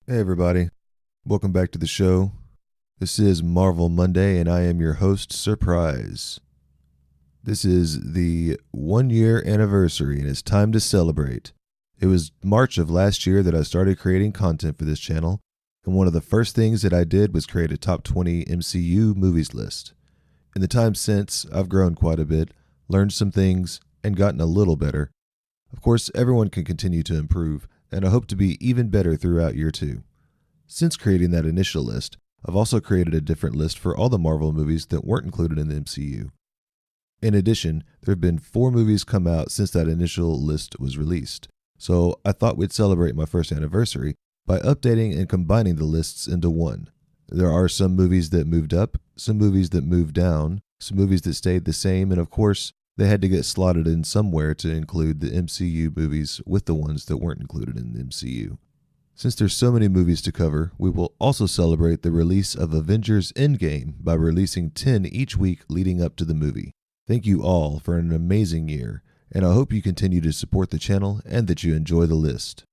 Hey everybody, welcome back to the show. This is Marvel Monday and I am your host, Surprise. This is the 1 year anniversary and it's time to celebrate. It was March of last year that I started creating content for this channel, and one of the first things that I did was create a top 20 MCU movies list. In the time since, I've grown quite a bit, learned some things, and gotten a little better. Of course, everyone can continue to improve, and I hope to be even better throughout year 2. Since creating that initial list, I've also created a different list for all the Marvel movies that weren't included in the MCU. In addition, there have been 4 movies come out since that initial list was released, so I thought we'd celebrate my first anniversary by updating and combining the lists into one. There are some movies that moved up, some movies that moved down, some movies that stayed the same, and of course, they had to get slotted in somewhere to include the MCU movies with the ones that weren't included in the MCU. Since there's so many movies to cover, we will also celebrate the release of Avengers Endgame by releasing 10 each week leading up to the movie. Thank you all for an amazing year, and I hope you continue to support the channel and that you enjoy the list.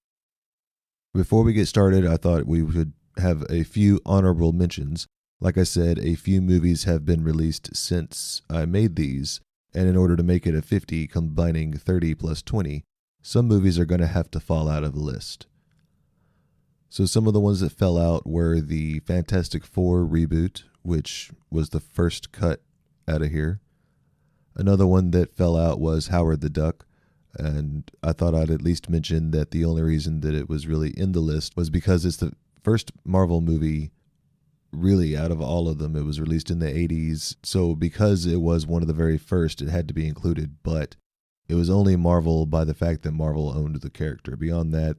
Before we get started, I thought we would have a few honorable mentions. Like I said, a few movies have been released since I made these, and in order to make it a 50 combining 30 plus 20, some movies are going to have to fall out of the list. So some of the ones that fell out were the Fantastic Four reboot, which was the first cut out of here. Another one that fell out was Howard the Duck, and I thought I'd at least mention that the only reason that it was really in the list was because it's the first Marvel movie really out of all of them. It was released in the 80s, so because it was one of the very first, it had to be included, but it was only Marvel by the fact that Marvel owned the character. Beyond that,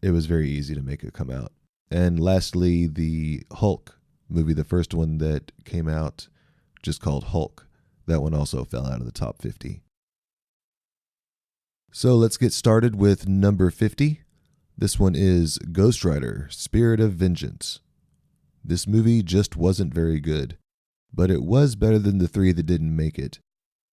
it was very easy to make it come out. And lastly, the Hulk movie, the first one that came out, just called Hulk. That one also fell out of the top 50. So let's get started with number 50. This one is Ghost Rider, Spirit of Vengeance. This movie just wasn't very good, but it was better than the 3 that didn't make it.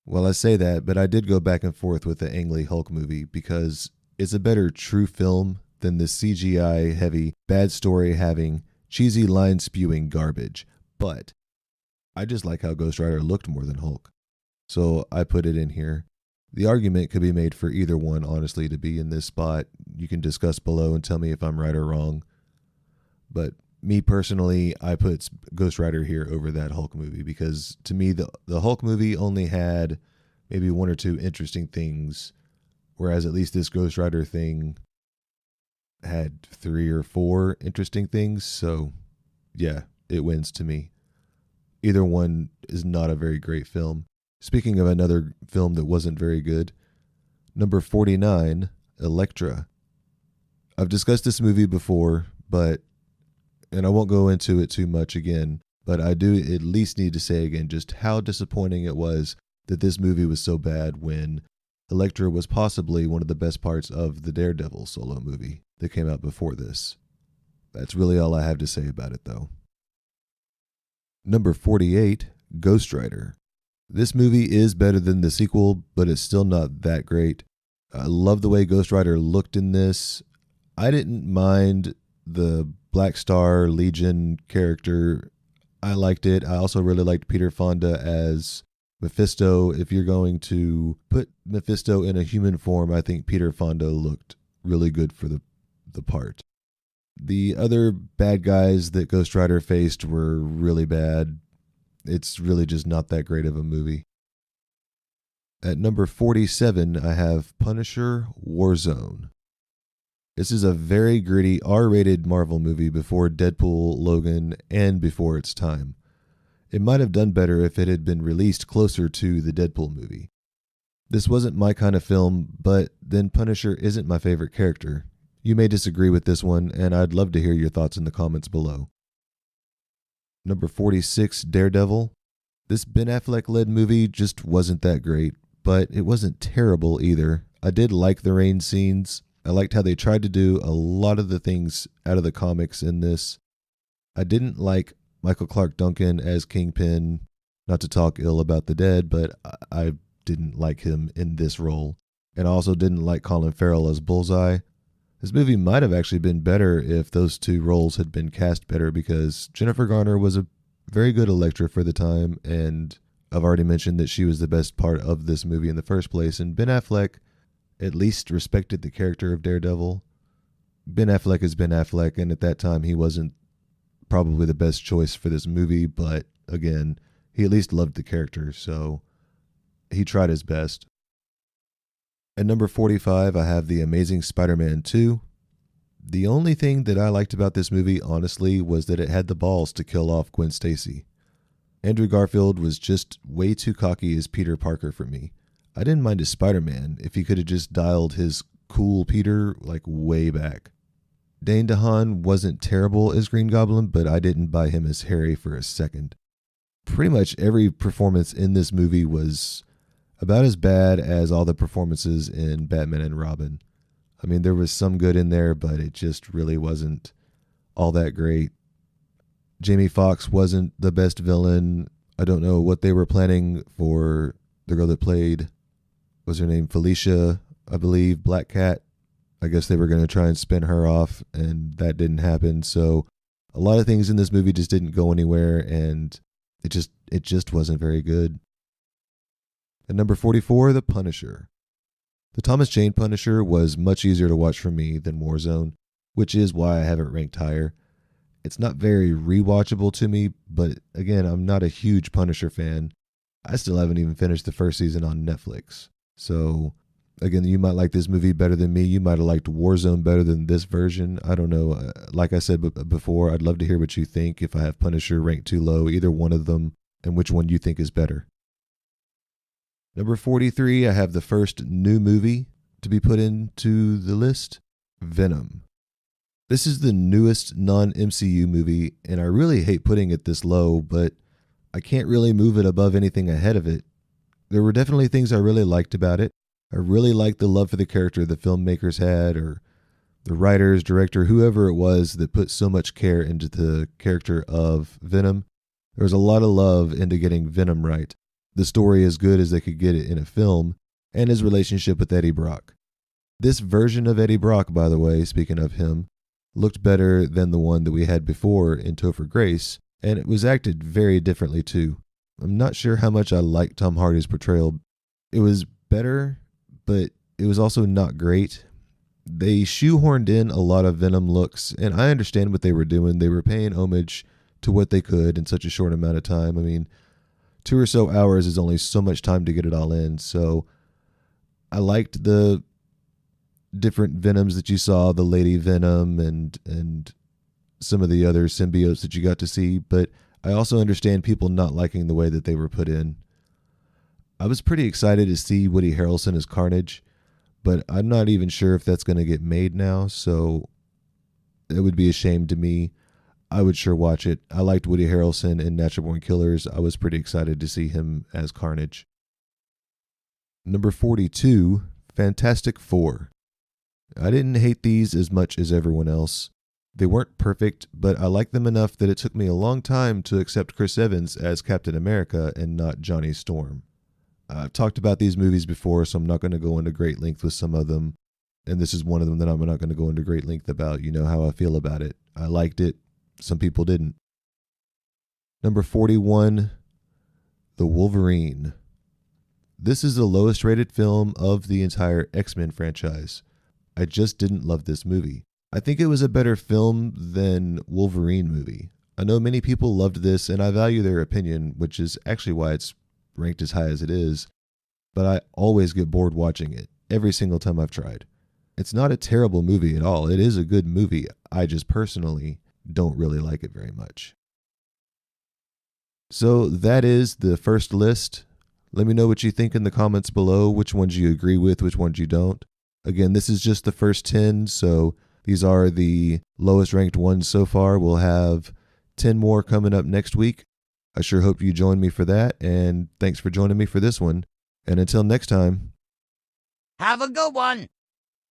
Well, I say that, but I did go back and forth with the Ang Lee Hulk movie because it's a better true film than the CGI heavy, bad story having, cheesy line spewing garbage. But I just like how Ghost Rider looked more than Hulk, so I put it in here. The argument could be made for either one, honestly, to be in this spot. You can discuss below and tell me if I'm right or wrong. But me personally, I put Ghost Rider here over that Hulk movie because to me, the Hulk movie only had maybe 1 or 2 interesting things, whereas at least this Ghost Rider thing had 3 or 4 interesting things. So yeah, it wins to me. Either one is not a very great film. Speaking of another film that wasn't very good, number 49, Elektra. I've discussed this movie before, and I won't go into it too much again, but I do at least need to say again just how disappointing it was that this movie was so bad when Elektra was possibly one of the best parts of the Daredevil solo movie that came out before this. That's really all I have to say about it, though. Number 48, Ghost Rider. This movie is better than the sequel, but it's still not that great. I love the way Ghost Rider looked in this. I didn't mind the Black Star Legion character. I liked it. I also really liked Peter Fonda as Mephisto. If you're going to put Mephisto in a human form, I think Peter Fonda looked really good for the part. The other bad guys that Ghost Rider faced were really bad. It's really just not that great of a movie. At number 47, I have Punisher Warzone. This is a very gritty R-rated Marvel movie before Deadpool, Logan, and before its time. It might have done better if it had been released closer to the Deadpool movie. This wasn't my kind of film, but then Punisher isn't my favorite character. You may disagree with this one, and I'd love to hear your thoughts in the comments below. Number 46, Daredevil. This Ben Affleck-led movie just wasn't that great, but it wasn't terrible either. I did like the rain scenes. I liked how they tried to do a lot of the things out of the comics in this. I didn't like Michael Clark Duncan as Kingpin. Not to talk ill about the dead, but I didn't like him in this role. And I also didn't like Colin Farrell as Bullseye. This movie might have actually been better if those two roles had been cast better, because Jennifer Garner was a very good Elektra for the time, and I've already mentioned that she was the best part of this movie in the first place, and Ben Affleck at least respected the character of Daredevil. Ben Affleck is Ben Affleck, and at that time he wasn't probably the best choice for this movie, but again, he at least loved the character, so he tried his best. At number 45, I have The Amazing Spider-Man 2. The only thing that I liked about this movie, honestly, was that it had the balls to kill off Gwen Stacy. Andrew Garfield was just way too cocky as Peter Parker for me. I didn't mind his Spider-Man if he could have just dialed his cool Peter like way back. Dane DeHaan wasn't terrible as Green Goblin, but I didn't buy him as Harry for a second. Pretty much every performance in this movie was about as bad as all the performances in Batman and Robin. I mean, there was some good in there, but it just really wasn't all that great. Jamie Foxx wasn't the best villain. I don't know what they were planning for the girl that played, was her name Felicia, I believe, Black Cat. I guess they were going to try and spin her off, and that didn't happen. So a lot of things in this movie just didn't go anywhere, and it just wasn't very good. At number 44, The Punisher. The Thomas Jane Punisher was much easier to watch for me than Warzone, which is why I have it ranked higher. It's not very rewatchable to me, but again, I'm not a huge Punisher fan. I still haven't even finished the first season on Netflix. So, again, you might like this movie better than me. You might have liked Warzone better than this version. I don't know. Like I said before, I'd love to hear what you think if I have Punisher ranked too low, either one of them, and which one you think is better. Number 43, I have the first new movie to be put into the list, Venom. This is the newest non-MCU movie, and I really hate putting it this low, but I can't really move it above anything ahead of it. There were definitely things I really liked about it. I really liked the love for the character the filmmakers had, or the writers, director, whoever it was that put so much care into the character of Venom. There was a lot of love into getting Venom right. The story as good as they could get it in a film, and his relationship with Eddie Brock. This version of Eddie Brock, by the way, speaking of him, looked better than the one that we had before in Topher Grace, and it was acted very differently too. I'm not sure how much I liked Tom Hardy's portrayal. It was better, but it was also not great. They shoehorned in a lot of Venom looks, and I understand what they were doing. They were paying homage to what they could in such a short amount of time. I mean, 2 or so hours is only so much time to get it all in. So I liked the different Venoms that you saw, the Lady Venom and some of the other symbiotes that you got to see. But I also understand people not liking the way that they were put in. I was pretty excited to see Woody Harrelson as Carnage, but I'm not even sure if that's going to get made now. So it would be a shame to me. I would sure watch it. I liked Woody Harrelson in Natural Born Killers. I was pretty excited to see him as Carnage. Number 42, Fantastic Four. I didn't hate these as much as everyone else. They weren't perfect, but I liked them enough that it took me a long time to accept Chris Evans as Captain America and not Johnny Storm. I've talked about these movies before, so I'm not going to go into great length with some of them. And this is one of them that I'm not going to go into great length about. You know how I feel about it. I liked it. Some people didn't. Number 41, The Wolverine. This is the lowest rated film of the entire X-Men franchise. I just didn't love this movie. I think it was a better film than Wolverine movie. I know many people loved this, and I value their opinion, which is actually why it's ranked as high as it is. But I always get bored watching it, every single time I've tried. It's not a terrible movie at all. It is a good movie. I just personally don't really like it very much. So that is the first list. Let me know what you think in the comments below, which ones you agree with, which ones you don't. Again, this is just the first 10, so these are the lowest ranked ones so far. We'll have 10 more coming up next week. I sure hope you join me for that, and thanks for joining me for this one. And until next time, have a good one.